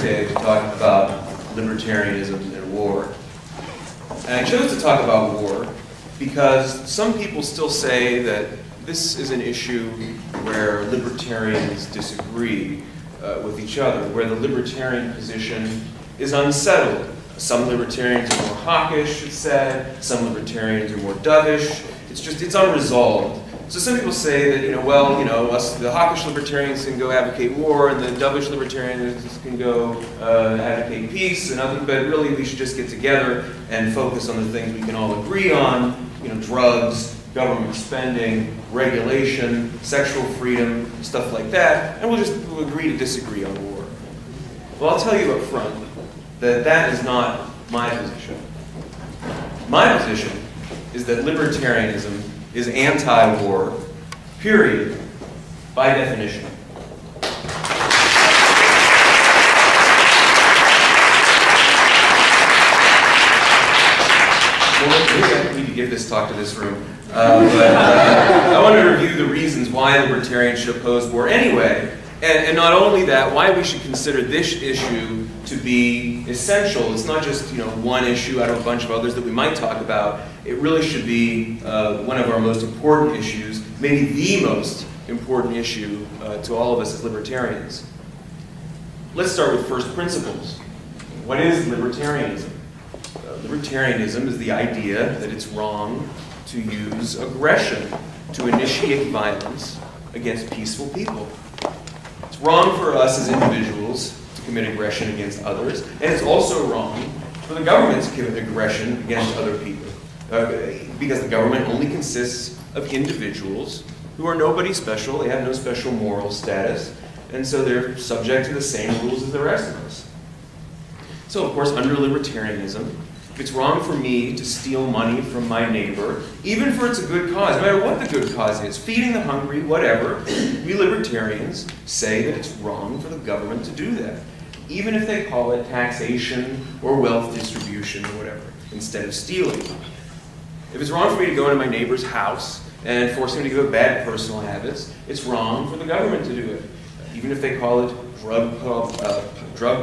today to talk about libertarianism and war. And I chose to talk about war because some people still say that this is an issue where libertarians disagree with each other, where the libertarian position is unsettled. Some libertarians are more hawkish, it's said. Some libertarians are more dovish. It's unresolved. So some people say that, us, the hawkish libertarians can go advocate war, and the dovish libertarians can go advocate peace, but really we should just get together and focus on the things we can all agree on, drugs, government spending, regulation, sexual freedom, stuff like that, and we'll agree to disagree on war. Well, I'll tell you up front that that is not my position. My position is that libertarianism is anti-war, period, by definition. Well, maybe I need to give this talk to this room. I want to review the reasons why libertarians should oppose war anyway, and not only that, why we should consider this issue to be essential. It's not just one issue out of a bunch of others that we might talk about. It really should be one of our most important issues, maybe the most important issue to all of us as libertarians. Let's start with first principles. What is libertarianism? Libertarianism is the idea that it's wrong to use aggression to initiate violence against peaceful people. It's wrong for us as individuals to commit aggression against others, and it's also wrong for the government to commit aggression against other people, because the government only consists of individuals who are nobody special, they have no special moral status, and so they're subject to the same rules as the rest of us. So, of course, under libertarianism, it's wrong for me to steal money from my neighbor, even if it's a good cause, no matter what the good cause is, feeding the hungry, whatever. We libertarians say that it's wrong for the government to do that, even if they call it taxation or wealth distribution or whatever, instead of stealing. If it's wrong for me to go into my neighbor's house and force him to give up bad personal habits, it's wrong for the government to do it, even if they call it drug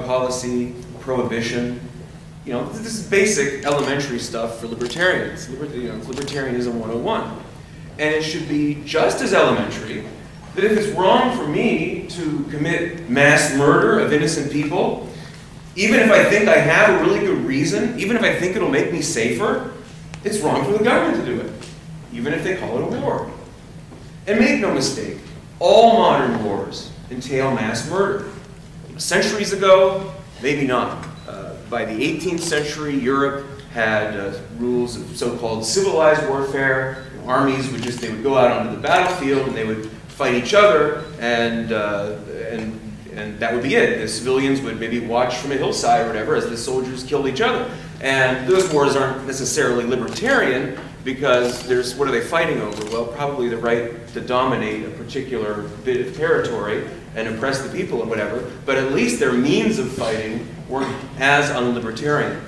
policy, prohibition. This is basic elementary stuff for libertarians. Libertarianism 101. And it should be just as elementary that if it's wrong for me to commit mass murder of innocent people, even if I think I have a really good reason, even if I think it'll make me safer, it's wrong for the government to do it, even if they call it a war. And make no mistake, all modern wars entail mass murder. Centuries ago, maybe not. By the 18th century, Europe had rules of so-called civilized warfare. Armies they would go out onto the battlefield and they would fight each other, and that would be it. The civilians would maybe watch from a hillside or whatever as the soldiers killed each other. And those wars aren't necessarily libertarian because what are they fighting over? Well, probably the right to dominate a particular bit of territory and oppress the people and whatever, but at least their means of fighting were as unlibertarian.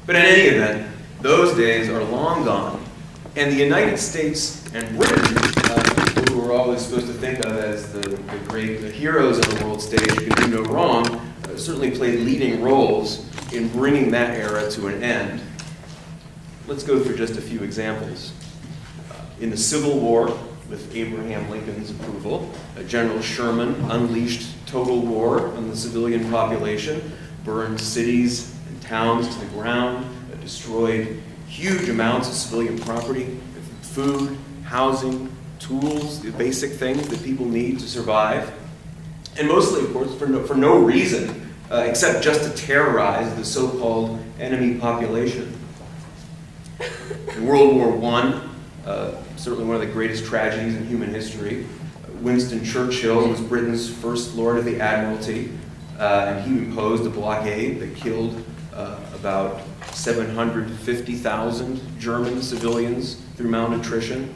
But in any event, those days are long gone, and the United States and Britain, people who are always supposed to think of as the heroes on the world stage who can do no wrong, certainly played leading roles in bringing that era to an end. Let's go through just a few examples. In the Civil War, with Abraham Lincoln's approval, General Sherman unleashed total war on the civilian population, burned cities and towns to the ground, destroyed huge amounts of civilian property, food, housing, tools, the basic things that people need to survive. And mostly, of course, for no reason, except just to terrorize the so-called enemy population. In World War I, certainly one of the greatest tragedies in human history, Winston Churchill was Britain's first Lord of the Admiralty, and he imposed a blockade that killed about 750,000 German civilians through malnutrition.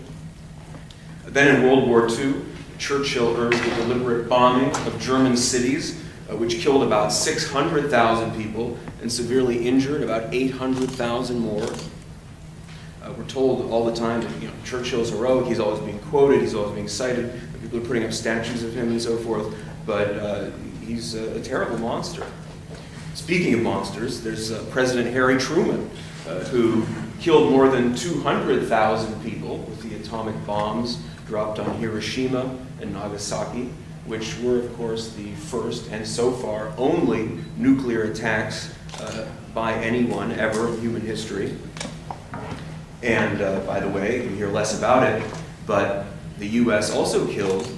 Then in World War II, Churchill urged the deliberate bombing of German cities, which killed about 600,000 people and severely injured about 800,000 more. We're told all the time that Churchill's heroic. He's always being quoted. He's always being cited. People are putting up statues of him and so forth. But he's a terrible monster. Speaking of monsters, there's President Harry Truman, who killed more than 200,000 people with the atomic bombs dropped on Hiroshima and Nagasaki, which were, of course, the first and so far only nuclear attacks by anyone ever in human history. And by the way, you hear less about it, but the US also killed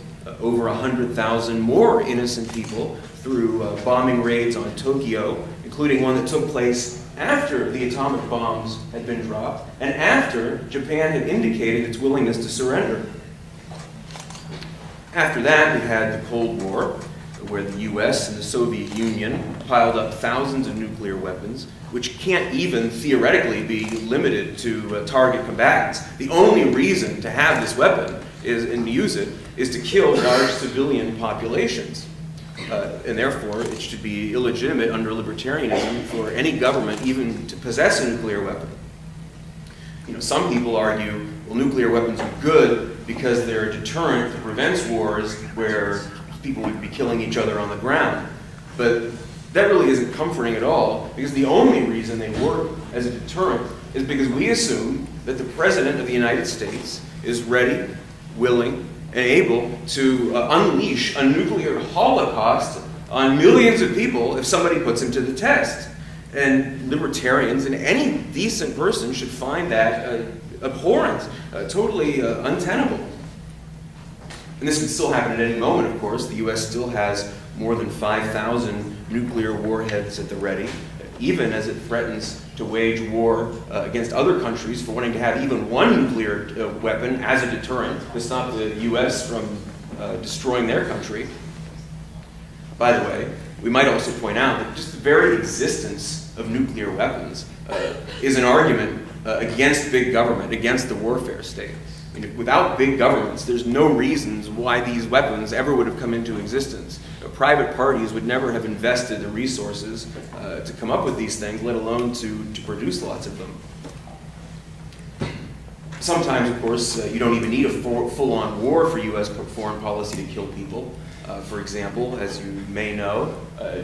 over 100,000 more innocent people through bombing raids on Tokyo, including one that took place after the atomic bombs had been dropped and after Japan had indicated its willingness to surrender. After that, we had the Cold War, where the US and the Soviet Union piled up thousands of nuclear weapons, which can't even theoretically be limited to target combatants. The only reason to have this weapon and use it is to kill large civilian populations. And therefore, it should be illegitimate under libertarianism for any government even to possess a nuclear weapon. You know, some people argue, well, nuclear weapons are good because they're a deterrent that prevents wars where people would be killing each other on the ground. But that really isn't comforting at all, because the only reason they work as a deterrent is because we assume that the President of the United States is ready, willing, and able to unleash a nuclear holocaust on millions of people if somebody puts him to the test. And libertarians and any decent person should find that abhorrent, totally untenable. And this could still happen at any moment, of course. The US still has more than 5,000 nuclear warheads at the ready, even as it threatens to wage war against other countries for wanting to have even one nuclear weapon as a deterrent to stop the US from destroying their country. By the way, we might also point out that just the very existence of nuclear weapons is an argument against big government, against the warfare state. I mean, without big governments, there's no reasons why these weapons ever would have come into existence. Private parties would never have invested the resources to come up with these things, let alone to produce lots of them. Sometimes, of course, you don't even need a full-on war for US foreign policy to kill people. For example, as you may know,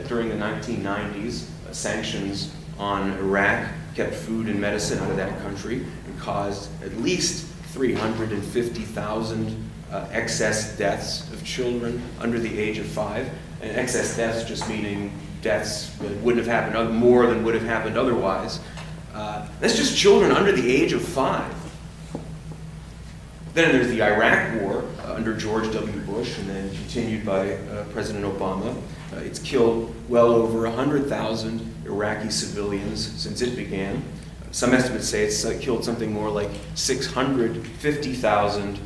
during the 1990s, sanctions on Iraq kept food and medicine out of that country and caused at least 350,000 excess deaths of children under the age of 5. And excess deaths just meaning deaths that wouldn't have happened, more than would have happened otherwise. That's just children under the age of 5. Then there's the Iraq War under George W. Bush and then continued by President Obama. It's killed well over 100,000 Iraqi civilians since it began. Some estimates say it's killed something more like 650,000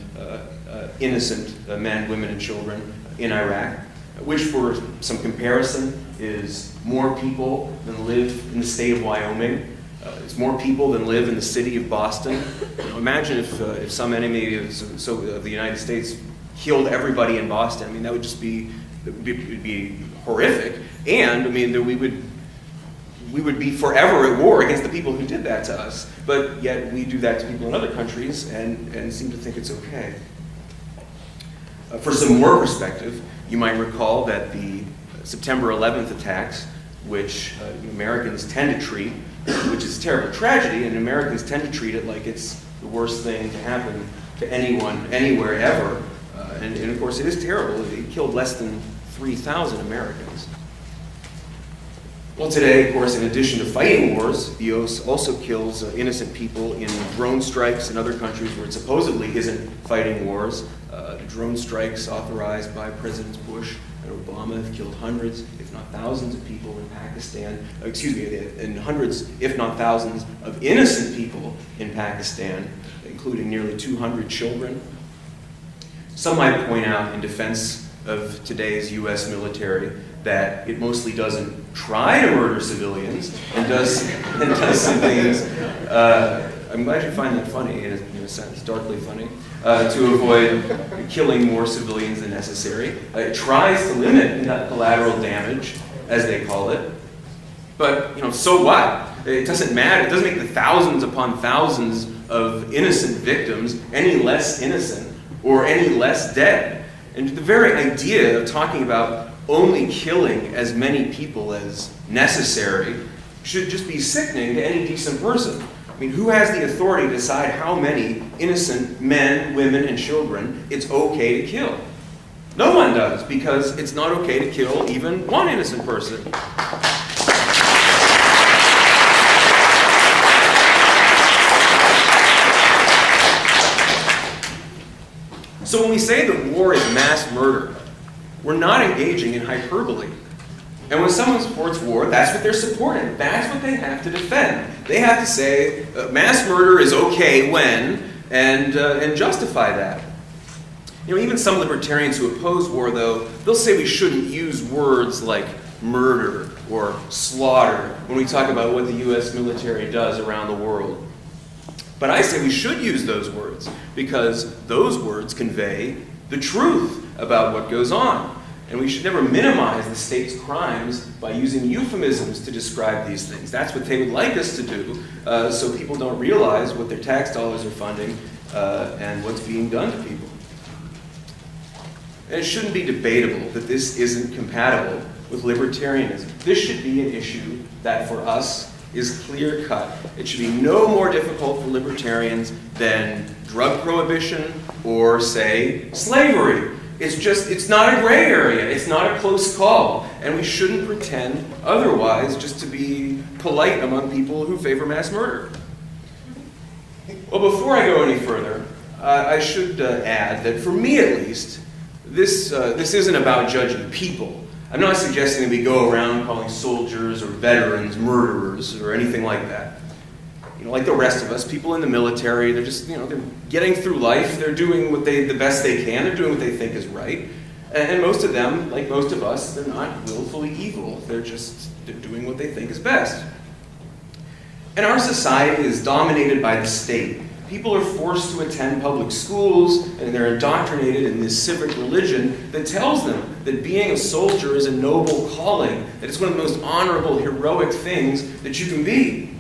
innocent men, women, and children in Iraq, which for some comparison is more people than live in the state of Wyoming. It's more people than live in the city of Boston. You know, imagine if some enemy of the United States killed everybody in Boston. I mean, that would just be, it would be horrific. And I mean, we would be forever at war against the people who did that to us. But yet we do that to people in other countries and seem to think it's okay. For some more perspective, you might recall that the September 11th attacks, which Americans tend to treat, which is a terrible tragedy, and Americans tend to treat it like it's the worst thing to happen to anyone, anywhere, ever. And of course, it is terrible. It killed less than 3,000 Americans. Well, today, of course, in addition to fighting wars, the US also kills innocent people in drone strikes in other countries where it supposedly isn't fighting wars. The drone strikes authorized by Presidents Bush and Obama have killed hundreds, if not thousands, of people in Pakistan. And hundreds, if not thousands, of innocent people in Pakistan, including nearly 200 children. Some might point out in defense of today's US military that it mostly doesn't try to murder civilians and does some things. I'm glad you find that funny, in a sense, darkly funny, to avoid killing more civilians than necessary. It tries to limit collateral damage, as they call it. But, so what? It doesn't matter. It doesn't make the thousands upon thousands of innocent victims any less innocent or any less dead. And the very idea of talking about only killing as many people as necessary should just be sickening to any decent person. I mean, who has the authority to decide how many innocent men, women, and children it's okay to kill? No one does, because it's not okay to kill even one innocent person. So when we say that war is mass murder, we're not engaging in hyperbole. And when someone supports war, that's what they're supporting. That's what they have to defend. They have to say mass murder is okay when, and justify that. You know, even some libertarians who oppose war, though, they'll say we shouldn't use words like murder or slaughter when we talk about what the U.S. military does around the world. But I say we should use those words because those words convey the truth about what goes on. And we should never minimize the state's crimes by using euphemisms to describe these things. That's what they would like us to do, so people don't realize what their tax dollars are funding and what's being done to people. And it shouldn't be debatable that this isn't compatible with libertarianism. This should be an issue that for us is clear-cut. It should be no more difficult for libertarians than drug prohibition or, say, slavery. It's not a gray area. It's not a close call. And we shouldn't pretend otherwise just to be polite among people who favor mass murder. Well, before I go any further, I should add that for me at least, this isn't about judging people. I'm not suggesting that we go around calling soldiers or veterans murderers or anything like that. You know, like the rest of us, people in the military, they're just, you know, they're getting through life. They're doing the best they can. They're doing what they think is right. And most of them, like most of us, they're not willfully evil. They're doing what they think is best. And our society is dominated by the state. People are forced to attend public schools, and they're indoctrinated in this civic religion that tells them that being a soldier is a noble calling, that it's one of the most honorable, heroic things that you can be.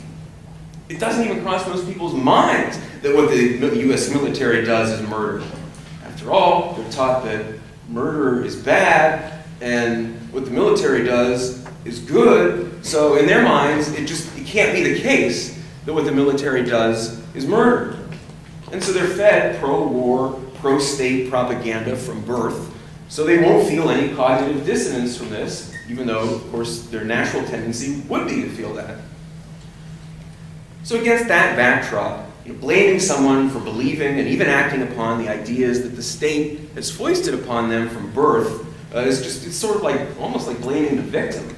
It doesn't even cross most people's minds that what the U.S. military does is murder. After all, they're taught that murder is bad, and what the military does is good, so in their minds, it can't be the case that what the military does is murder. And so they're fed pro-war, pro-state propaganda from birth, so they won't feel any cognitive dissonance from this, even though, of course, their natural tendency would be to feel that. So against that backdrop, blaming someone for believing and even acting upon the ideas that the state has foisted upon them from birth it's sort of like, almost like blaming the victim.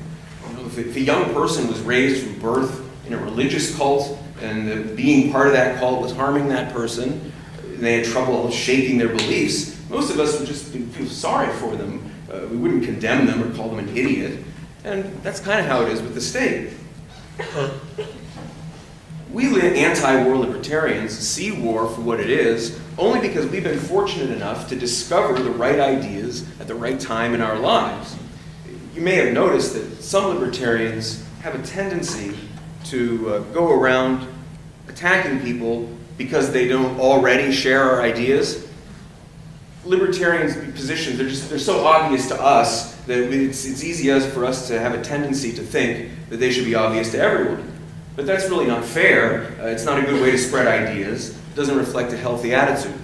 You know, if a young person was raised from birth in a religious cult, and being part of that cult was harming that person, and they had trouble shaping their beliefs, most of us would just feel sorry for them. We wouldn't condemn them or call them an idiot. And that's kind of how it is with the state. We anti-war libertarians see war for what it is only because we've been fortunate enough to discover the right ideas at the right time in our lives. You may have noticed that some libertarians have a tendency to go around attacking people because they don't already share our ideas. Libertarians' positions, they're so obvious to us that it's easy for us to have a tendency to think that they should be obvious to everyone. But that's really not fair. It's not a good way to spread ideas. It doesn't reflect a healthy attitude.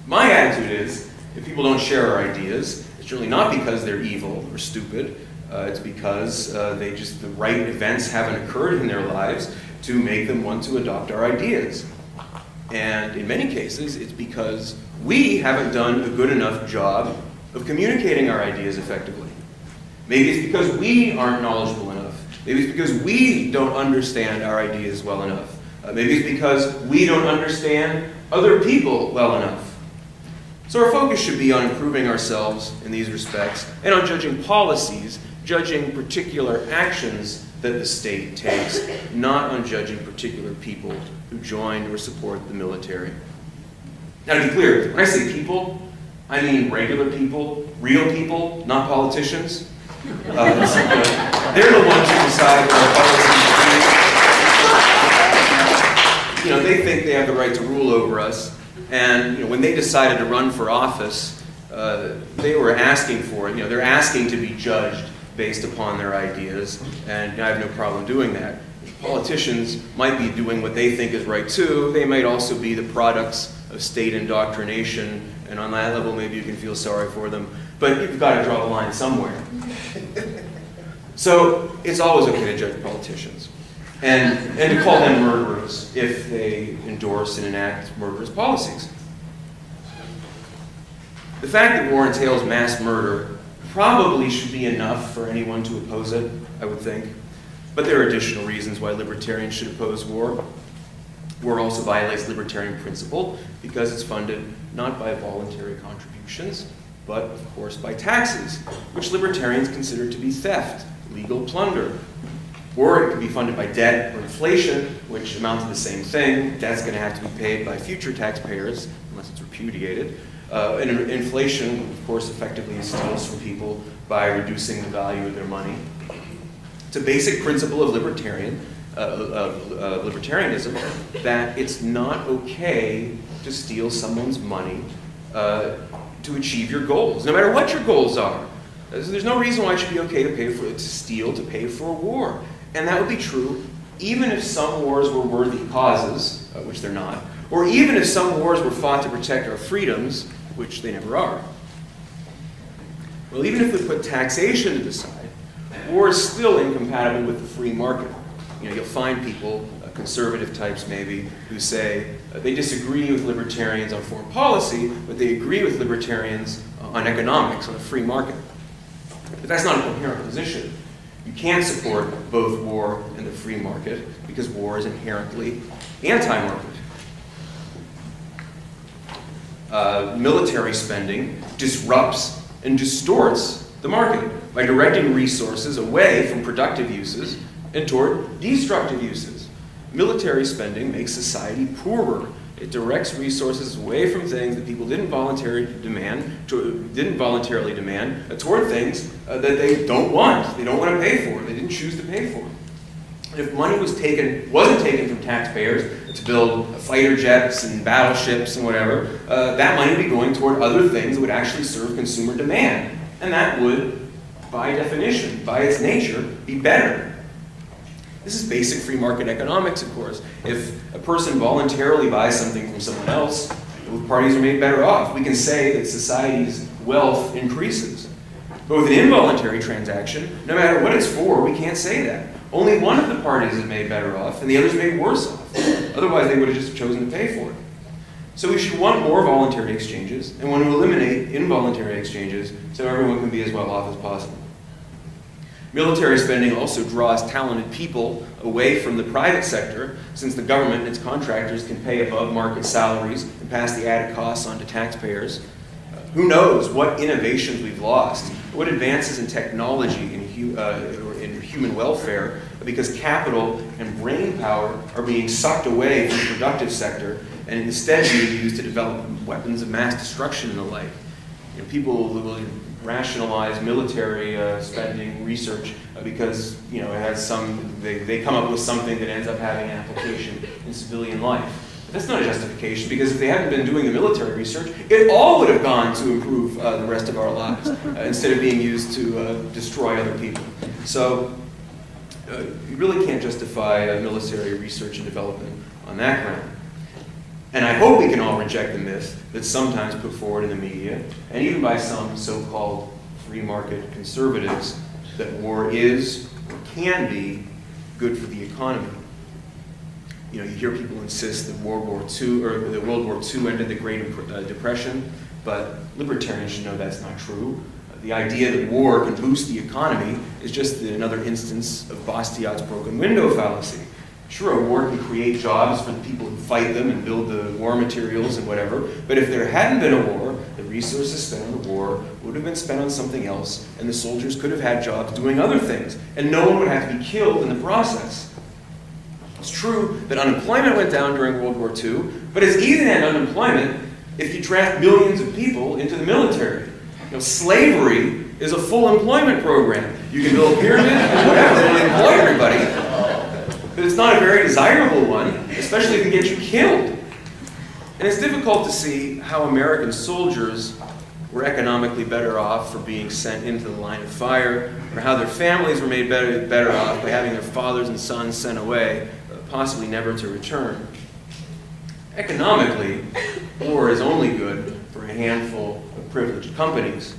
My attitude is, if people don't share our ideas, it's really not because they're evil or stupid. It's because the right events haven't occurred in their lives to make them want to adopt our ideas. And in many cases, it's because we haven't done a good enough job of communicating our ideas effectively. Maybe it's because we aren't knowledgeable enough. Maybe it's because we don't understand our ideas well enough. Maybe it's because we don't understand other people well enough. So our focus should be on improving ourselves in these respects and on judging policies, judging particular actions that the state takes, not on judging particular people who join or support the military. Now, to be clear, when I say people, I mean regular people, real people, not politicians. They're the ones who decide what our policies should be. You know, they think they have the right to rule over us, and when they decided to run for office, they were asking for it. You know, they're asking to be judged based upon their ideas, and I have no problem doing that. Politicians might be doing what they think is right too. They might also be the products of state indoctrination, and on that level maybe you can feel sorry for them, but you've got to draw the line somewhere. So it's always okay to judge politicians and to call them murderers if they endorse and enact murderous policies. The fact that war entails mass murder probably should be enough for anyone to oppose it, I would think. But there are additional reasons why libertarians should oppose war. War also violates libertarian principle because it's funded not by voluntary contributions, but of course by taxes, which libertarians consider to be theft, legal plunder. Or it can be funded by debt or inflation, which amount to the same thing. Debt's going to have to be paid by future taxpayers, unless it's repudiated. And inflation, of course, effectively steals from people by reducing the value of their money. It's a basic principle of libertarianism that it's not okay to steal someone's money to achieve your goals, no matter what your goals are. There's no reason why it should be okay to steal to pay for a war. And that would be true even if some wars were worthy causes, which they're not, or even if some wars were fought to protect our freedoms, which they never are. Well, even if we put taxation to the side, war is still incompatible with the free market. You know, you'll find people, conservative types maybe, who say they disagree with libertarians on foreign policy, but they agree with libertarians on economics, on the free market. But that's not a coherent position. You can't support both war and the free market because war is inherently anti-market. Military spending disrupts and distorts the market by directing resources away from productive uses and toward destructive uses. Military spending makes society poorer. It directs resources away from things that people didn't voluntarily demand toward things that they don't want. They don't want to pay for. They didn't choose to pay for. And if money wasn't taken from taxpayers to build fighter jets and battleships and whatever, that money would be going toward other things that would actually serve consumer demand. And that would, by definition, by its nature, be better. This is basic free market economics, of course. If a person voluntarily buys something from someone else, both parties are made better off. We can say that society's wealth increases. But with an involuntary transaction, no matter what it's for, we can't say that. Only one of the parties is made better off, and the other's made worse off. Otherwise, they would have just chosen to pay for it. So we should want more voluntary exchanges, and want to eliminate involuntary exchanges so everyone can be as well off as possible. Military spending also draws talented people away from the private sector, since the government and its contractors can pay above market salaries and pass the added costs on to taxpayers. Who knows what innovations we've lost, what advances in technology in human welfare, because capital and brain power are being sucked away from the productive sector and instead being used to develop weapons of mass destruction and the like. You know, people will rationalize military spending research because, you know, it has they come up with something that ends up having an application in civilian life. But that's not a justification, because if they hadn't been doing the military research, it all would have gone to improve the rest of our lives instead of being used to destroy other people. So you really can't justify military research and development on that ground. And I hope we can all reject the myth that's sometimes put forward in the media, and even by some so-called free market conservatives, that war is or can be good for the economy. You know, you hear people insist that World War II ended the Great Depression, but libertarians should know that's not true. The idea that war can boost the economy is just another instance of Bastiat's broken window fallacy. Sure, a war can create jobs for the people who fight them and build the war materials and whatever, but if there hadn't been a war, the resources spent on the war would have been spent on something else, and the soldiers could have had jobs doing other things, and no one would have to be killed in the process. It's true that unemployment went down during World War II, but it's easy to end unemployment if you draft millions of people into the military. You know, slavery is a full employment program. You can build pyramids and whatever, and employ everybody. But it's not a very desirable one, especially if it can get you killed. And it's difficult to see how American soldiers were economically better off for being sent into the line of fire, or how their families were made better off by having their fathers and sons sent away, possibly never to return. Economically, war is only good for a handful of privileged companies,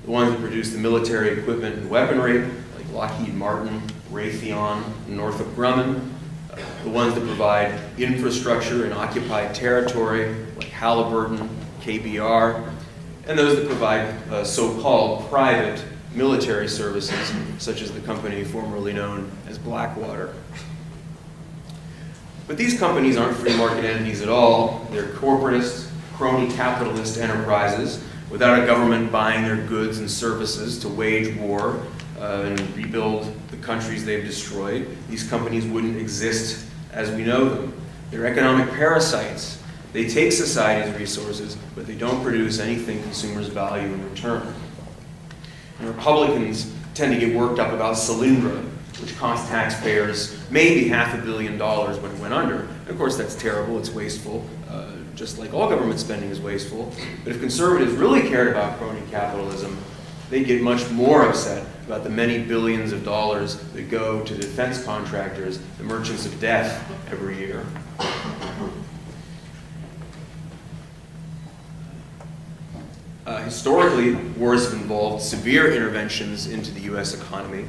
the ones that produce the military equipment and weaponry, like Lockheed Martin, Raytheon, and Northrop Grumman, the ones that provide infrastructure in occupied territory, like Halliburton, KBR, and those that provide so-called private military services, such as the company formerly known as Blackwater. But these companies aren't free market entities at all. They're corporatist, crony capitalist enterprises without a government buying their goods and services to wage war and rebuild the countries they've destroyed. These companies wouldn't exist as we know them. They're economic parasites. They take society's resources, but they don't produce anything consumers value in return. And Republicans tend to get worked up about Solyndra, which cost taxpayers maybe $500 million when it went under. And of course, that's terrible, it's wasteful, just like all government spending is wasteful. But if conservatives really cared about crony capitalism, they'd get much more upset about the many billions of dollars that go to defense contractors, the merchants of death, every year. Historically, wars have involved severe interventions into the US economy.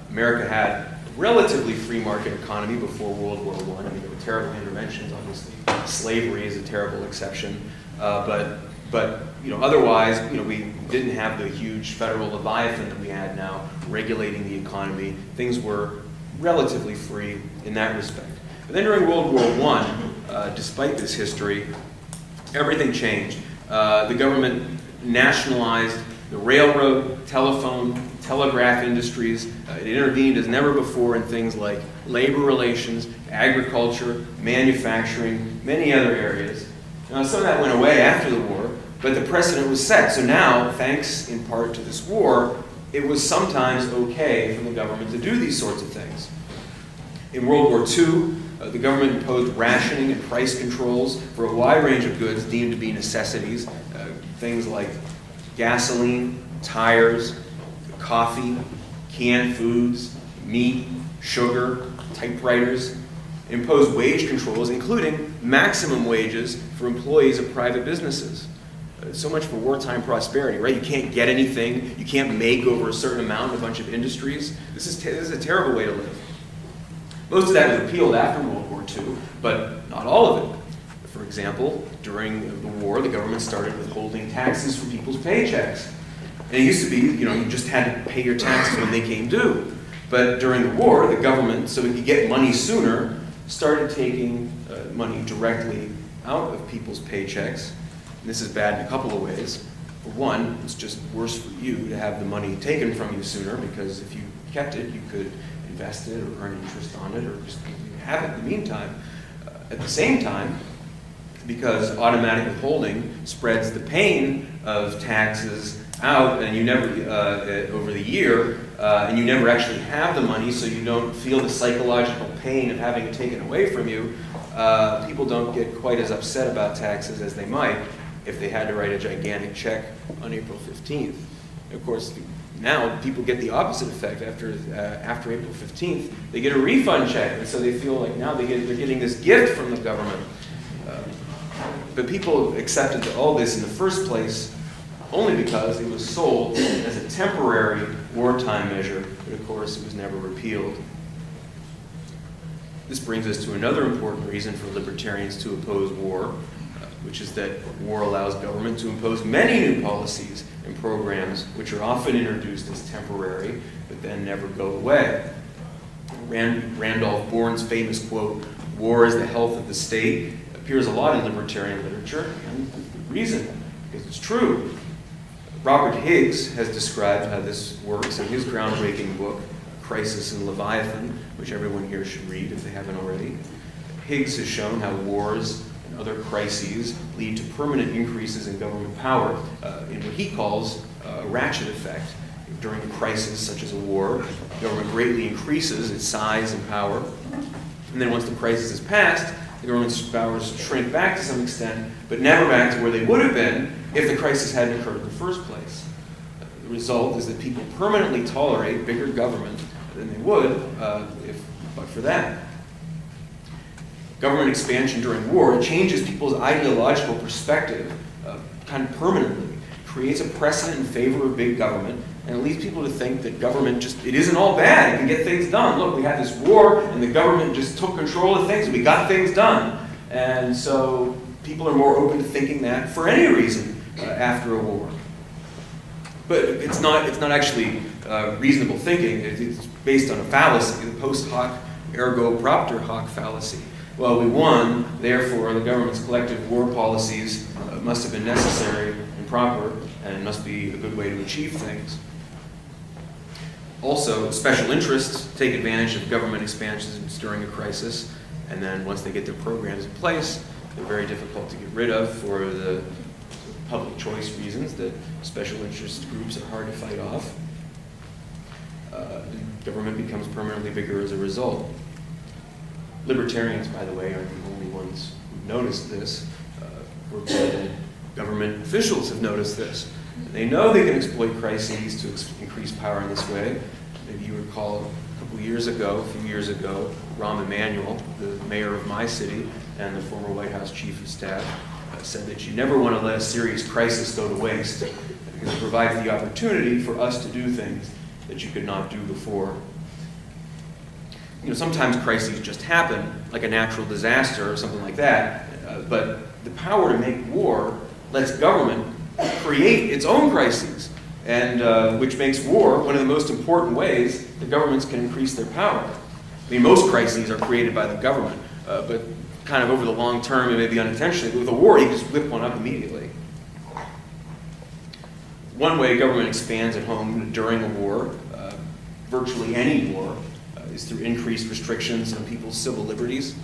America had a relatively free market economy before World War I. I mean, there were terrible interventions, obviously. Slavery is a terrible exception. But otherwise, we didn't have the huge federal leviathan that we had now regulating the economy. Things were relatively free in that respect. But then during World War I, despite this history, everything changed. The government nationalized the railroad, telephone, telegraph industries. It intervened as never before in things like labor relations, agriculture, manufacturing, many other areas. Now, some of that went away after the war, but the precedent was set. So now, thanks in part to this war, it was sometimes okay for the government to do these sorts of things. In World War II, the government imposed rationing and price controls for a wide range of goods deemed to be necessities, things like gasoline, tires, coffee, canned foods, meat, sugar, typewriters, imposed wage controls, including maximum wages for employees of private businesses. So much for wartime prosperity, right? You can't get anything, you can't make over a certain amount in a bunch of industries. This is a terrible way to live. Most of that was repealed after World War II, but not all of it. For example, during the war, the government started withholding taxes from people's paychecks. And it used to be, you just had to pay your taxes when they came due. But during the war, the government, so it could get money sooner, started taking money directly out of people's paychecks. And this is bad in a couple of ways. For one, it's just worse for you to have the money taken from you sooner, because if you kept it, you could invest it or earn interest on it, or just have it in the meantime. At the same time, because automatic withholding spreads the pain of taxes out, and you never, over the year, and you never actually have the money, so you don't feel the psychological pain of having it taken away from you, people don't get quite as upset about taxes as they might if they had to write a gigantic check on April 15th. Of course, now people get the opposite effect. After April 15th, they get a refund check, and so they feel like now they're getting this gift from the government. But people accepted all this in the first place only because it was sold as a temporary wartime measure, but of course it was never repealed. This brings us to another important reason for libertarians to oppose war, which is that war allows government to impose many new policies and programs which are often introduced as temporary, but then never go away. Randolph Bourne's famous quote, "War is the health of the state," appears a lot in libertarian literature, and the reason, because it's true. Robert Higgs has described how this works in his groundbreaking book, Crisis in Leviathan, which everyone here should read if they haven't already. Higgs has shown how wars and other crises lead to permanent increases in government power in what he calls a ratchet effect. During a crisis such as a war, government greatly increases its size and power, and then once the crisis is passed, The government's powers shrink back to some extent, but never back to where they would have been if the crisis hadn't occurred in the first place. The result is that people permanently tolerate bigger government than they would but for that. Government expansion during war changes people's ideological perspective kind of permanently, creates a precedent in favor of big government, and it leads people to think that government it isn't all bad, it can get things done. Look, we had this war, and the government just took control of things, and we got things done. And so people are more open to thinking that for any reason after a war. But it's not actually reasonable thinking. It's based on a fallacy, the post hoc ergo propter hoc fallacy. Well, we won, therefore the government's collective war policies must have been necessary and proper, and must be a good way to achieve things. Also, special interests take advantage of government expansions during a crisis, and then once they get their programs in place, they're very difficult to get rid of for the public choice reasons that special interest groups are hard to fight off. Government becomes permanently bigger as a result. Libertarians, by the way, aren't the only ones who noticed this. We're glad that government officials have noticed this. They know they can exploit crises to increase power in this way. Maybe you recall a few years ago, Rahm Emanuel, the mayor of my city and the former White House chief of staff, said that you never want to let a serious crisis go to waste because it provides the opportunity for us to do things that you could not do before. You know, sometimes crises just happen, like a natural disaster or something like that, but the power to make war lets government create its own crises, and which makes war one of the most important ways that governments can increase their power. I mean, most crises are created by the government, but kind of over the long term, and maybe unintentionally, with a war, you can just whip one up immediately. One way government expands at home during a war, virtually any war, is through increased restrictions on people's civil liberties.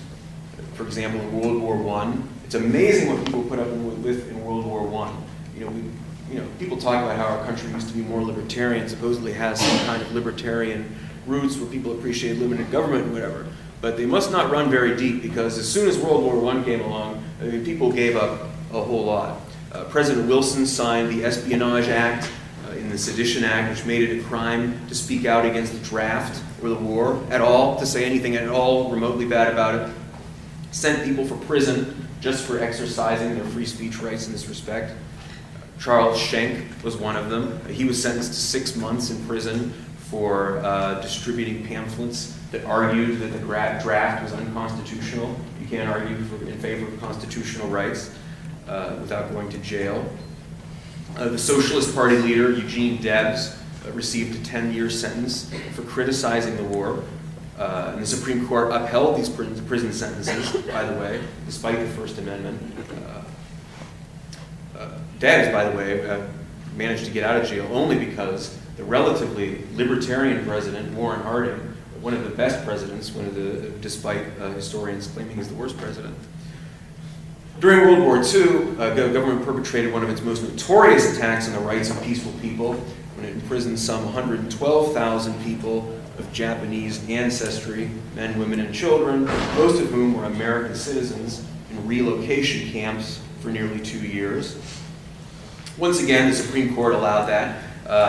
For example, in World War I, it's amazing what people put up with in World War I. You know, people talk about how our country used to be more libertarian, supposedly has some kind of libertarian roots where people appreciate limited government and whatever. But they must not run very deep, because as soon as World War I came along, I mean, people gave up a whole lot. President Wilson signed the Espionage Act in the Sedition Act, which made it a crime to speak out against the draft or the war at all, to say anything at all remotely bad about it. Sent people for prison just for exercising their free speech rights in this respect. Charles Schenck was one of them. He was sentenced to 6 months in prison for distributing pamphlets that argued that the draft was unconstitutional. You can't argue in favor of constitutional rights without going to jail. The Socialist Party leader, Eugene Debs, received a 10-year sentence for criticizing the war. And the Supreme Court upheld these prison sentences, by the way, despite the First Amendment. Debs, by the way, managed to get out of jail only because the relatively libertarian president, Warren Harding, one of the best presidents, despite historians claiming he's the worst president. During World War II, the government perpetrated one of its most notorious attacks on the rights of peaceful people when it imprisoned some 112,000 people of Japanese ancestry, men, women, and children, most of whom were American citizens, in relocation camps for nearly 2 years. Once again, the Supreme Court allowed that.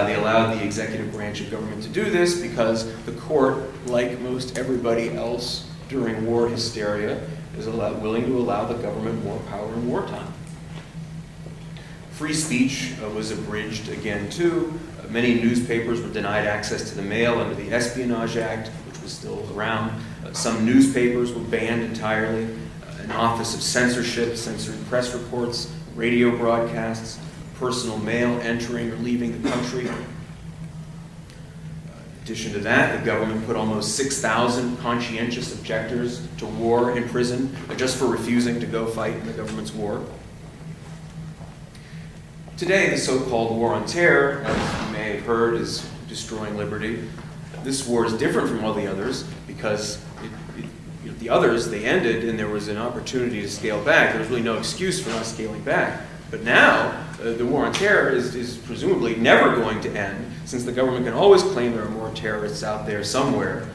They allowed the executive branch of government to do this because the court, like most everybody else during war hysteria, is willing to allow the government more power in wartime. Free speech was abridged again too. Many newspapers were denied access to the mail under the Espionage Act, which was still around. Some newspapers were banned entirely. An office of censorship censored press reports, radio broadcasts, personal mail entering or leaving the country. In addition to that, the government put almost 6,000 conscientious objectors to war in prison just for refusing to go fight in the government's war. Today, the so-called war on terror, as you may have heard, is destroying liberty. This war is different from all the others because the others, they ended and there was an opportunity to scale back. There was really no excuse for not scaling back. But now, the war on terror is presumably never going to end, since the government can always claim there are more terrorists out there somewhere.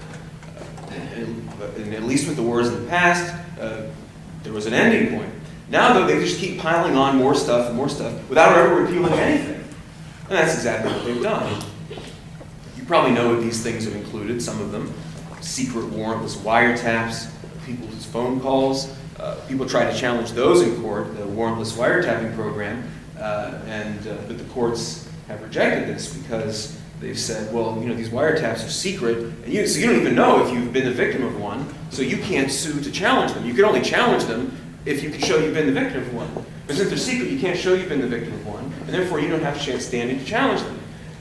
And at least with the wars in the past, there was an ending point. Now, though, they just keep piling on more stuff and more stuff without ever repealing anything. And that's exactly what they've done. You probably know what these things have included, some of them. Secret warrantless wiretaps, people's phone calls. People try to challenge those in court, the warrantless wiretapping program, but the courts have rejected this because they've said, well, you know, these wiretaps are secret, and so you don't even know if you've been the victim of one, so you can't sue to challenge them. You can only challenge them if you can show you've been the victim of one. But since they're secret, you can't show you've been the victim of one, and therefore you don't have a chance standing to challenge them.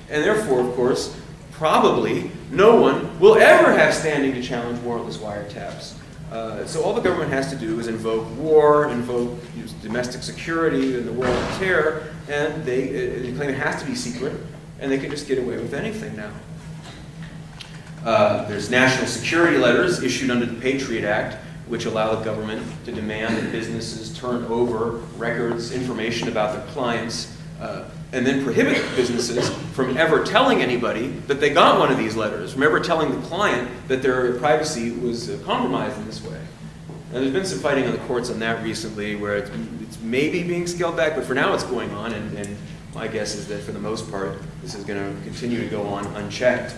And therefore, of course, probably no one will ever have standing to challenge warrantless wiretaps. So all the government has to do is invoke war, invoke domestic security and the war on terror, and they claim it has to be secret, and they can just get away with anything now. There's national security letters issued under the Patriot Act, which allow the government to demand that businesses turn over records, information about their clients, and then prohibit businesses from ever telling anybody that they got one of these letters, from ever telling the client that their privacy was compromised in this way. Now, there's been some fighting on the courts on that recently where it's maybe being scaled back, but for now it's going on, and my guess is that for the most part, this is going to continue to go on unchecked.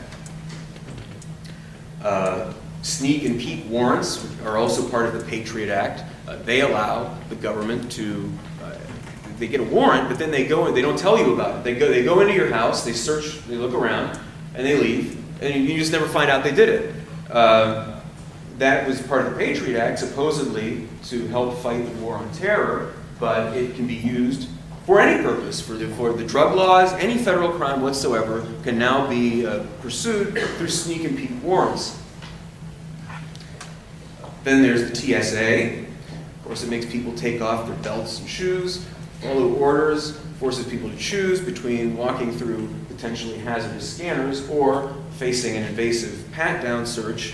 Sneak and peek warrants are also part of the Patriot Act. They allow the government to they get a warrant, but then they go and they don't tell you about it. They go into your house, they search, they look around, and they leave, and you just never find out they did it. That was part of the Patriot Act, supposedly to help fight the war on terror, but it can be used for any purpose, for the drug laws. Any federal crime whatsoever can now be pursued through sneak and peek warrants. Then there's the TSA. Of course, it makes people take off their belts and shoes, follow orders, forces people to choose between walking through potentially hazardous scanners or facing an invasive pat-down search.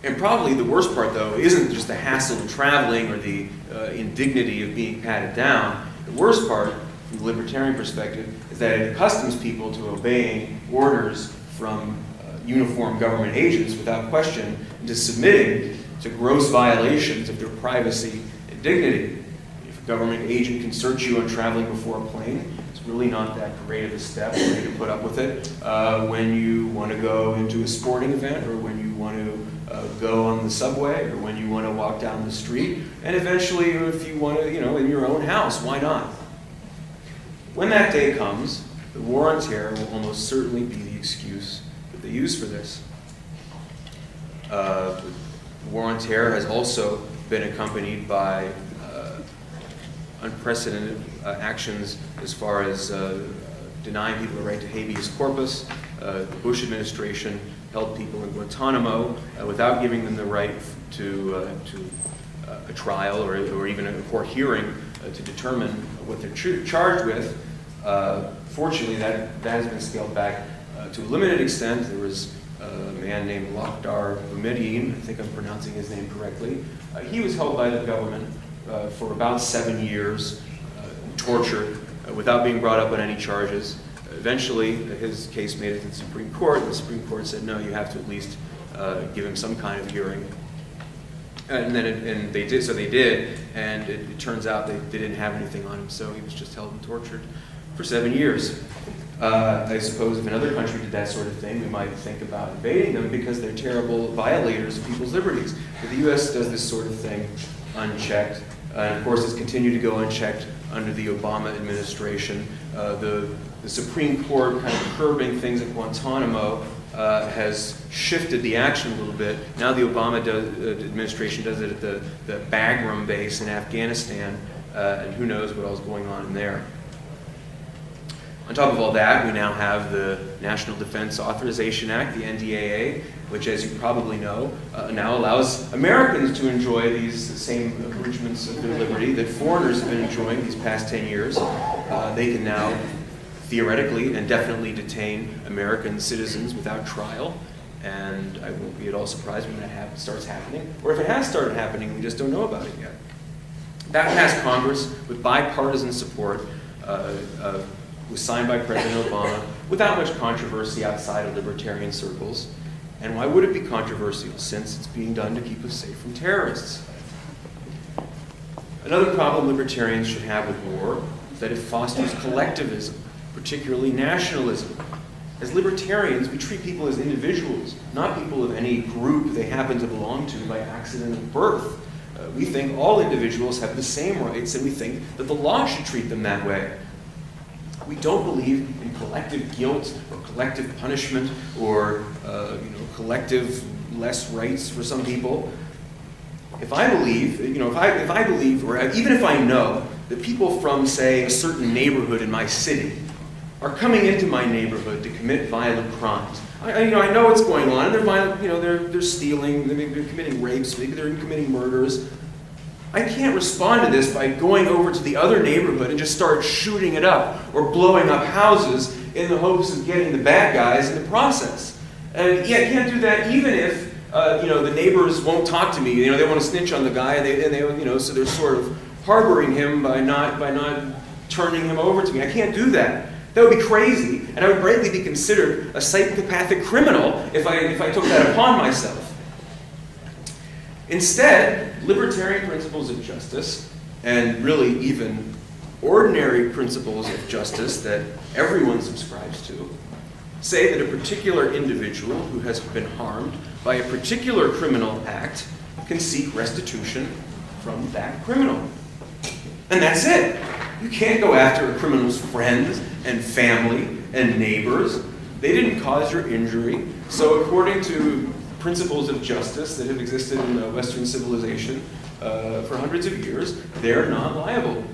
And probably the worst part, though, isn't just the hassle of traveling or the indignity of being patted down. The worst part, from the libertarian perspective, is that it accustoms people to obeying orders from uniformed government agents without question, and to submitting to gross violations of their privacy and dignity. If a government agent can search you on traveling before a plane, it's really not that great of a step for you to put up with it when you want to go into a sporting event, or when you want to go on the subway, or when you want to walk down the street, and eventually if you want to, in your own house, why not? When that day comes, the war on terror will almost certainly be the excuse that they use for this. The war on terror has also been accompanied by unprecedented actions as far as denying people the right to habeas corpus. The Bush administration held people in Guantanamo without giving them the right to a trial or even a court hearing to determine what they're charged with. Fortunately, that has been scaled back to a limited extent. There was a man named Lakhdar Boumediene, I think I'm pronouncing his name correctly. He was held by the government for about 7 years, tortured, without being brought up on any charges. Eventually, his case made it to the Supreme Court, and the Supreme Court said, no, you have to at least give him some kind of hearing. And then they did, so they did, and it turns out they didn't have anything on him, so he was just held and tortured for 7 years. I suppose if another country did that sort of thing, we might think about invading them because they're terrible violators of people's liberties. But the U.S. does this sort of thing unchecked, and of course it's continued to go unchecked under the Obama administration. The Supreme Court kind of curbing things at Guantanamo has shifted the action a little bit. Now the Obama administration does it at the Bagram base in Afghanistan, and who knows what else is going on in there. On top of all that, we now have the National Defense Authorization Act, the NDAA, which, as you probably know, now allows Americans to enjoy these same abridgments of their liberty that foreigners have been enjoying these past 10 years. They can now theoretically and definitely detain American citizens without trial, and I won't be at all surprised when that starts happening. Or if it has started happening, we just don't know about it yet. That passed Congress with bipartisan support. Was signed by President Obama without much controversy outside of libertarian circles. And why would it be controversial, since it's being done to keep us safe from terrorists? Another problem libertarians should have with war is that it fosters collectivism, particularly nationalism. As libertarians, we treat people as individuals, not people of any group they happen to belong to by accident of birth. We think all individuals have the same rights, and we think that the law should treat them that way. We don't believe in collective guilt or collective punishment or collective less rights for some people. If I believe, if I believe, or even if I know that people from, say, a certain neighborhood in my city are coming into my neighborhood to commit violent crimes. I know what's going on. They're violent. They're stealing. They're committing rapes. Maybe they're committing murders. I can't respond to this by going over to the other neighborhood and just start shooting it up or blowing up houses in the hopes of getting the bad guys in the process. And yeah, I can't do that even if the neighbors won't talk to me. They want to snitch on the guy, so they're sort of harboring him by not turning him over to me. I can't do that. That would be crazy, and I would greatly be considered a psychopathic criminal if I took that upon myself. Instead, libertarian principles of justice, and really even ordinary principles of justice that everyone subscribes to, say that a particular individual who has been harmed by a particular criminal act can seek restitution from that criminal. And that's it. You can't go after a criminal's friends and family and neighbors. They didn't cause your injury. So according to principles of justice that have existed in Western civilization for hundreds of years, they're not liable.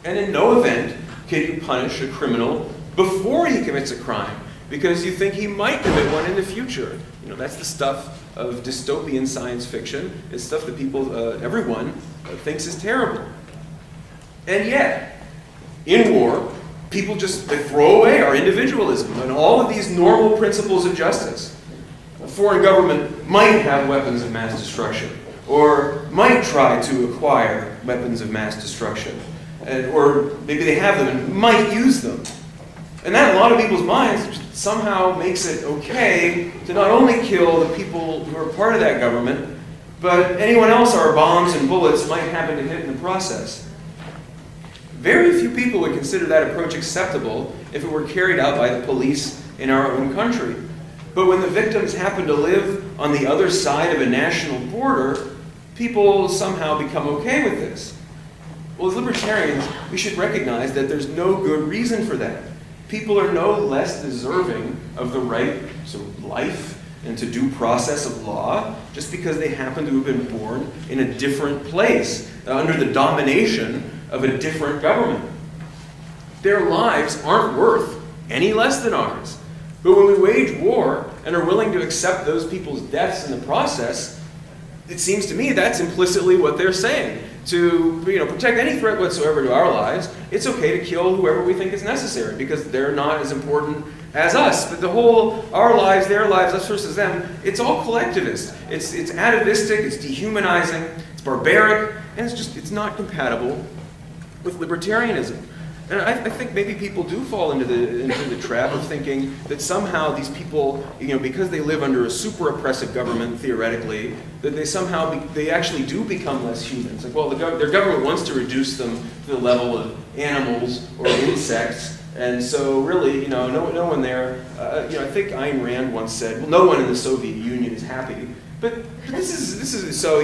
And in no event can you punish a criminal before he commits a crime, because you think he might commit one in the future. That's the stuff of dystopian science fiction. It's stuff that everyone thinks is terrible. And yet, in war, people they throw away our individualism and all of these normal principles of justice. A foreign government might have weapons of mass destruction, or might try to acquire weapons of mass destruction, or maybe they have them and might use them. And that, in a lot of people's minds, somehow makes it okay to not only kill the people who are part of that government, but anyone else our bombs and bullets might happen to hit in the process. Very few people would consider that approach acceptable if it were carried out by the police in our own country. But when the victims happen to live on the other side of a national border, people somehow become okay with this. Well, as libertarians, we should recognize that there's no good reason for that. People are no less deserving of the right to life and to due process of law just because they happen to have been born in a different place, under the domination of a different government. Their lives aren't worth any less than ours. But when we wage war and are willing to accept those people's deaths in the process, it seems to me that's implicitly what they're saying. To protect any threat whatsoever to our lives, it's okay to kill whoever we think is necessary because they're not as important as us. But the whole our lives, their lives, us versus them, it's all collectivist. It's atavistic, it's dehumanizing, it's barbaric, and it's not compatible with libertarianism. And I think maybe people do fall into the trap of thinking that somehow these people, because they live under a super oppressive government, theoretically, that they actually do become less human. It's like, well, their government wants to reduce them to the level of animals or insects, and so really, no one there. I think Ayn Rand once said, well, no one in the Soviet Union is happy. But this is so,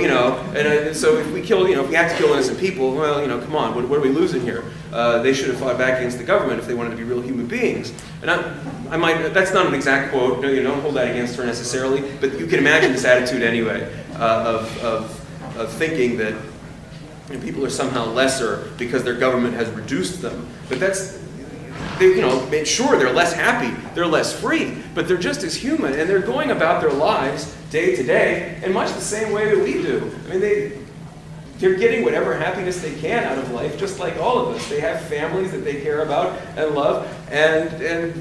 so if we kill, if we have to kill innocent people, well, come on, what are we losing here? They should have fought back against the government if they wanted to be real human beings. And that's not an exact quote, don't hold that against her necessarily, but you can imagine this attitude anyway, of thinking that people are somehow lesser because their government has reduced them. But sure, they're less happy, they're less free, but they're just as human, and they're going about their lives day to day in much the same way that we do. I mean, they're getting whatever happiness they can out of life, just like all of us. They have families that they care about and love, and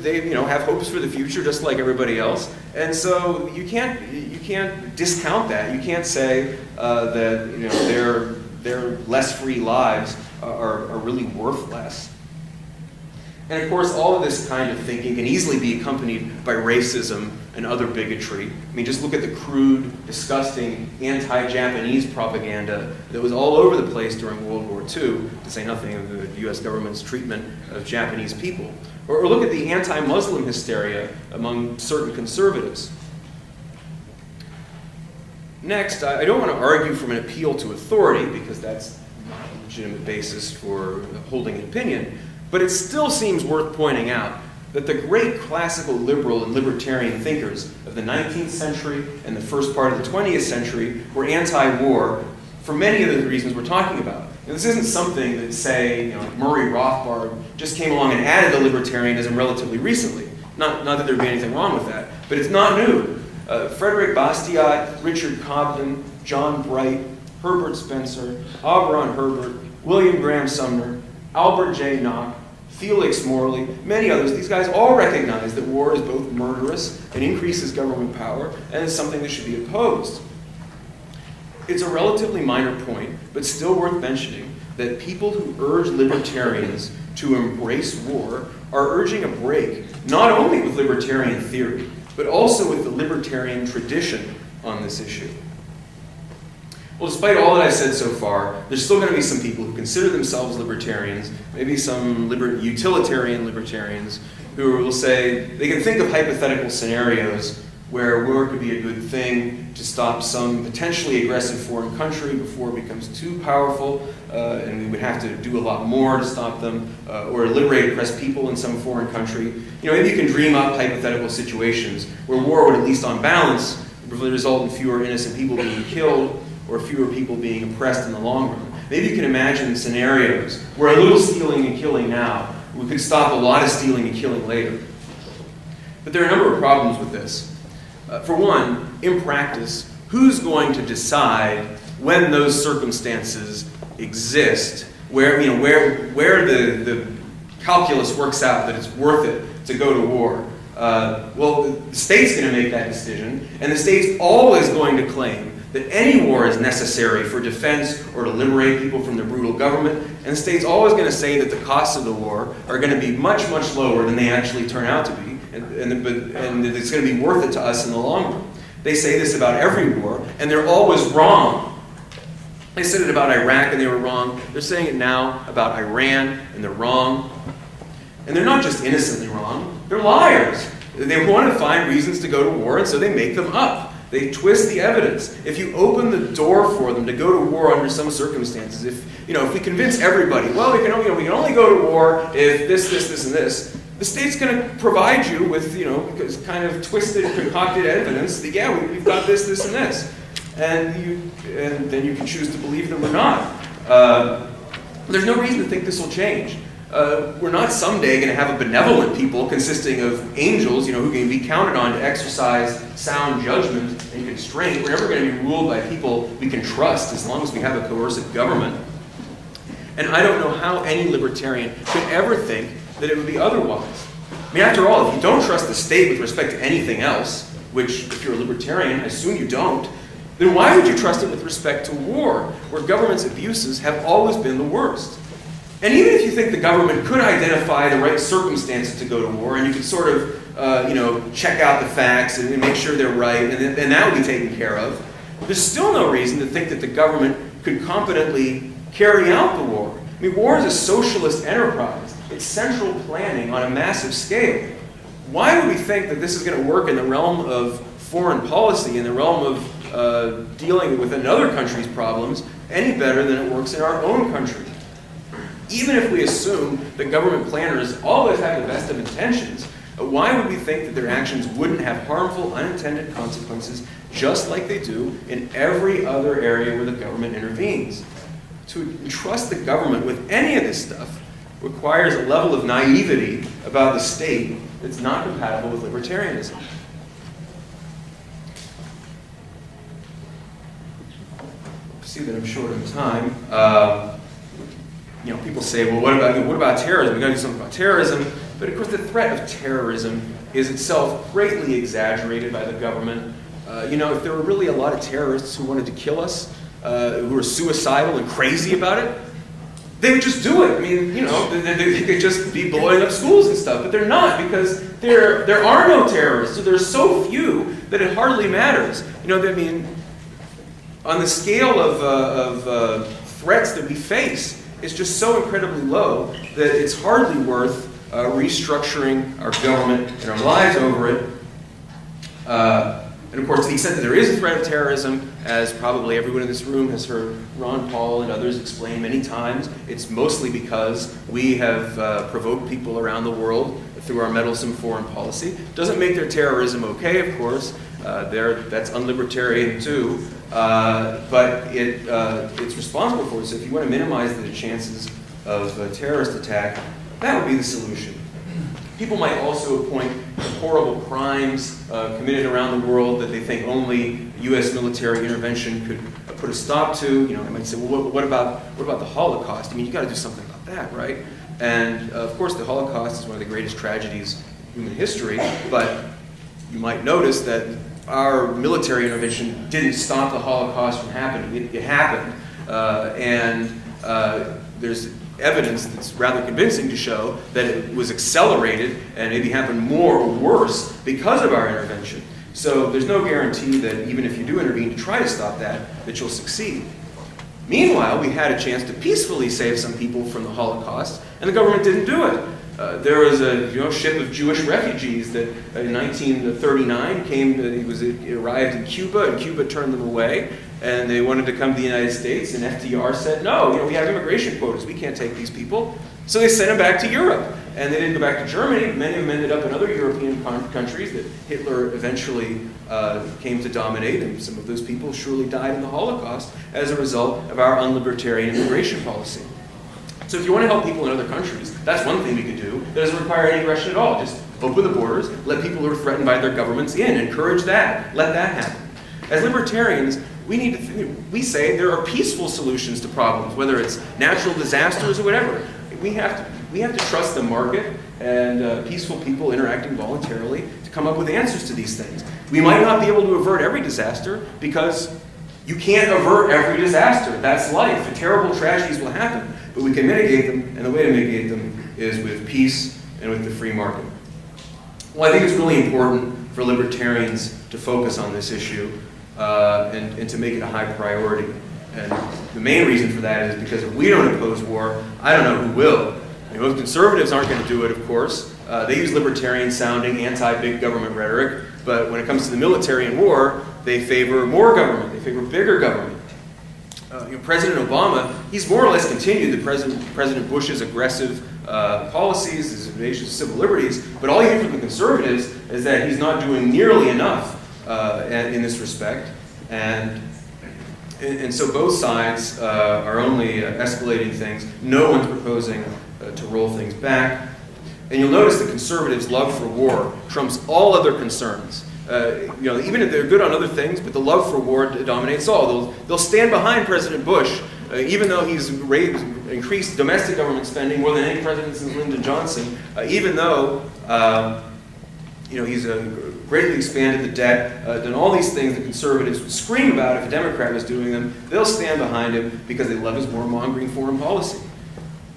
they have hopes for the future, just like everybody else. And so you can't discount that. You can't say that their less free lives are really worth less. And of course, all of this kind of thinking can easily be accompanied by racism and other bigotry. I mean, just look at the crude, disgusting, anti-Japanese propaganda that was all over the place during World War II, to say nothing of the US government's treatment of Japanese people. Or look at the anti-Muslim hysteria among certain conservatives. Next, I don't want to argue from an appeal to authority, because that's not a legitimate basis for holding an opinion, but it still seems worth pointing out that the great classical liberal and libertarian thinkers of the 19th century and the first part of the 20th century were anti-war for many of the reasons we're talking about. And this isn't something that, say, Murray Rothbard just came along and added to libertarianism relatively recently. Not that there'd be anything wrong with that, but it's not new. Frederick Bastiat, Richard Cobden, John Bright, Herbert Spencer, Auberon Herbert, William Graham Sumner, Albert J. Nock, Felix Morley, many others, these guys all recognize that war is both murderous and increases government power and is something that should be opposed. It's a relatively minor point, but still worth mentioning, that people who urge libertarians to embrace war are urging a break, not only with libertarian theory, but also with the libertarian tradition on this issue. Well, despite all that I've said so far, there's still going to be some people who consider themselves libertarians, maybe some utilitarian libertarians, who will say they can think of hypothetical scenarios where war could be a good thing to stop some potentially aggressive foreign country before it becomes too powerful, and we would have to do a lot more to stop them, or liberate oppressed people in some foreign country. Maybe you can dream up hypothetical situations where war would, at least on balance, result in fewer innocent people being killed, or fewer people being oppressed in the long run. Maybe you can imagine scenarios where a little stealing and killing now, we could stop a lot of stealing and killing later. But there are a number of problems with this. For one, in practice, who's going to decide when those circumstances exist, where the calculus works out that it's worth it to go to war? Well, the state's going to make that decision, and the state's always going to claim that any war is necessary for defense or to liberate people from the brutal government, and the state's always going to say that the costs of the war are going to be much, much lower than they actually turn out to be, and it's going to be worth it to us in the long run. They say this about every war, and they're always wrong. They said it about Iraq, and they were wrong. They're saying it now about Iran, and they're wrong. And they're not just innocently wrong, they're liars. They want to find reasons to go to war, and so they make them up. They twist the evidence. If you open the door for them to go to war under some circumstances, if we convince everybody, well, we can only go to war if this, and this, the state's going to provide you with, kind of twisted, concocted evidence that, yeah, we've got this, and this. And then you can choose to believe them or not. There's no reason to think this will change. We're not someday going to have a benevolent people consisting of angels, who can be counted on to exercise sound judgment and constraint. We're never going to be ruled by people we can trust as long as we have a coercive government. And I don't know how any libertarian could ever think that it would be otherwise. I mean, after all, if you don't trust the state with respect to anything else, which if you're a libertarian, I assume you don't, then why would you trust it with respect to war, where government's abuses have always been the worst? And even if you think the government could identify the right circumstances to go to war, and you could sort of, check out the facts and make sure they're right, and that would be taken care of, there's still no reason to think that the government could competently carry out the war. I mean, war is a socialist enterprise. It's central planning on a massive scale. Why would we think that this is going to work in the realm of foreign policy, in the realm of dealing with another country's problems, any better than it works in our own country? Even if we assume that government planners always have the best of intentions, why would we think that their actions wouldn't have harmful, unintended consequences, just like they do in every other area where the government intervenes? To entrust the government with any of this stuff requires a level of naivety about the state that's not compatible with libertarianism. See that I'm short on time. People say, well, what about terrorism? We've got to do something about terrorism. But of course, the threat of terrorism is itself greatly exaggerated by the government. If there were really a lot of terrorists who wanted to kill us, who were suicidal and crazy about it, they would just do it. I mean, you know, they could just be blowing up schools and stuff, but they're not, because there are no terrorists. So there's so few that it hardly matters. You know, I mean, on the scale of threats that we face, it's just so incredibly low that it's hardly worth restructuring our government and our lives over it. And of course, to the extent that there is a threat of terrorism, as probably everyone in this room has heard Ron Paul and others explain many times, it's mostly because we have provoked people around the world through our meddlesome foreign policy. Doesn't make their terrorism okay, of course. That's unlibertarian too. But it's responsible for it. So if you want to minimize the chances of a terrorist attack, that would be the solution. People might also point to horrible crimes committed around the world that they think only U.S. military intervention could put a stop to. You know, they might say, well, what about the Holocaust? I mean, you got to do something about that, right? And of course, the Holocaust is one of the greatest tragedies in human history. But you might notice that our military intervention didn't stop the Holocaust from happening. It happened, and there's evidence that's rather convincing to show that it was accelerated and maybe happened more or worse because of our intervention. So there's no guarantee that even if you do intervene to try to stop that you'll succeed. Meanwhile, we had a chance to peacefully save some people from the Holocaust, and the government didn't do it. There was a ship of Jewish refugees that in 1939 it arrived in Cuba, and Cuba turned them away, and they wanted to come to the United States, and FDR said, no, we have immigration quotas, we can't take these people. So they sent them back to Europe, and they didn't go back to Germany. Many of them ended up in other European countries that Hitler eventually came to dominate, and some of those people surely died in the Holocaust as a result of our unlibertarian immigration policy. So if you want to help people in other countries, that's one thing we could do. That doesn't require any aggression at all. Just open the borders, let people who are threatened by their governments in, encourage that, let that happen. As libertarians, we say there are peaceful solutions to problems, whether it's natural disasters or whatever. We have to trust the market and peaceful people interacting voluntarily to come up with answers to these things. We might not be able to avert every disaster because you can't avert every disaster. That's life. And terrible tragedies will happen. But we can mitigate them, and the way to mitigate them is with peace and with the free market. Well, I think it's really important for libertarians to focus on this issue and to make it a high priority. And the main reason for that is because if we don't oppose war, I don't know who will. I mean, most conservatives aren't going to do it, of course. They use libertarian-sounding, anti-big government rhetoric, but when it comes to the military and war, they favor more government. They favor bigger government. President Obama, he's more or less continued President Bush's aggressive policies, his invasion of civil liberties, but all you hear from the conservatives is that he's not doing nearly enough in this respect. And so both sides are only escalating things. No one's proposing to roll things back. And you'll notice the conservatives' love for war trumps all other concerns. Even if they're good on other things, but the love for war dominates all. They'll stand behind President Bush, even though he's increased domestic government spending more than any president since Lyndon Johnson, even though he's greatly expanded the debt, done all these things that conservatives would scream about if a Democrat was doing them. They'll stand behind him because they love his warmongering foreign policy.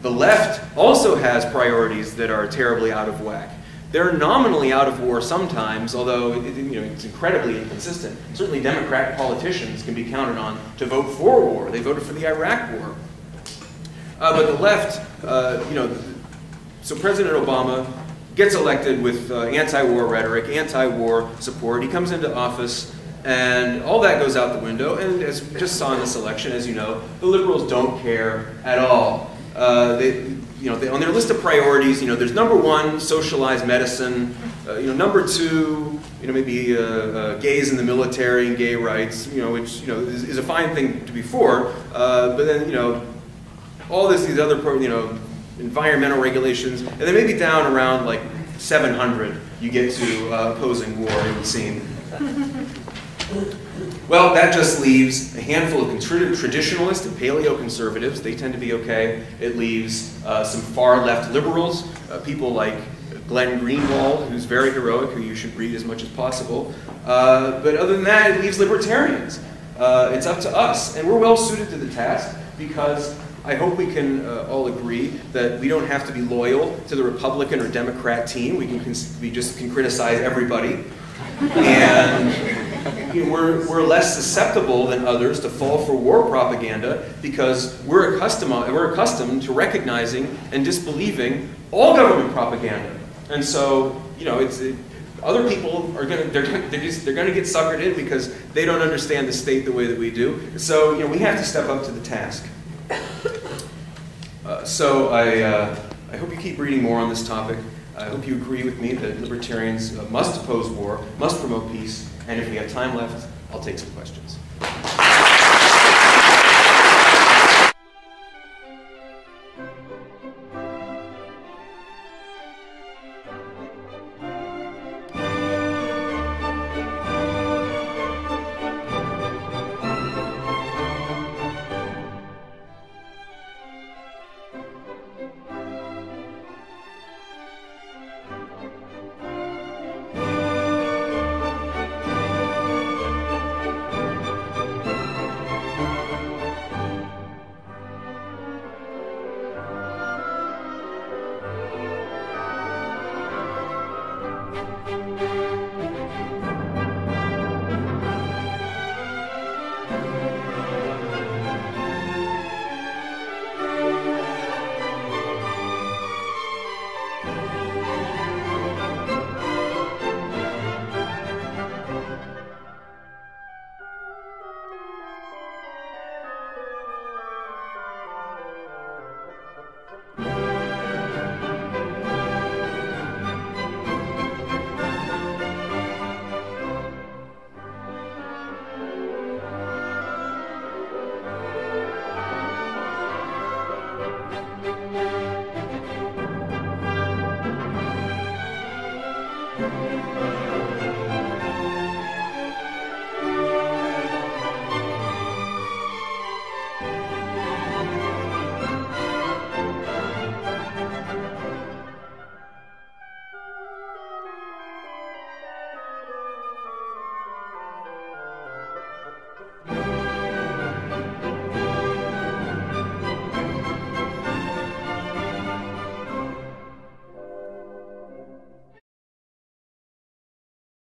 The left also has priorities that are terribly out of whack. They're nominally out of war sometimes, although it's incredibly inconsistent. Certainly Democrat politicians can be counted on to vote for war. They voted for the Iraq War. But the left, so President Obama gets elected with anti-war rhetoric, anti-war support. He comes into office, and all that goes out the window. And as we just saw in this election, as you know, the liberals don't care at all. On their list of priorities, there's number one, socialized medicine. Number two, maybe gays in the military and gay rights, which is a fine thing to be for. But then all these other environmental regulations, and then maybe down around like 700, you get to opposing war. It would seem. Well, that just leaves a handful of traditionalist and paleo-conservatives. They tend to be okay. It leaves some far-left liberals, people like Glenn Greenwald, who's very heroic, who you should read as much as possible. But other than that, it leaves libertarians. It's up to us. And we're well suited to the task because I hope we can all agree that we don't have to be loyal to the Republican or Democrat team. We just can criticize everybody. And you know, we're less susceptible than others to fall for war propaganda because we're accustomed to recognizing and disbelieving all government propaganda. And so, you know, other people are going to they're going to get suckered in because they don't understand the state the way that we do. So, you know, we have to step up to the task. So I hope you keep reading more on this topic. I hope you agree with me that libertarians must oppose war, must promote peace, and if we have time left, I'll take some questions.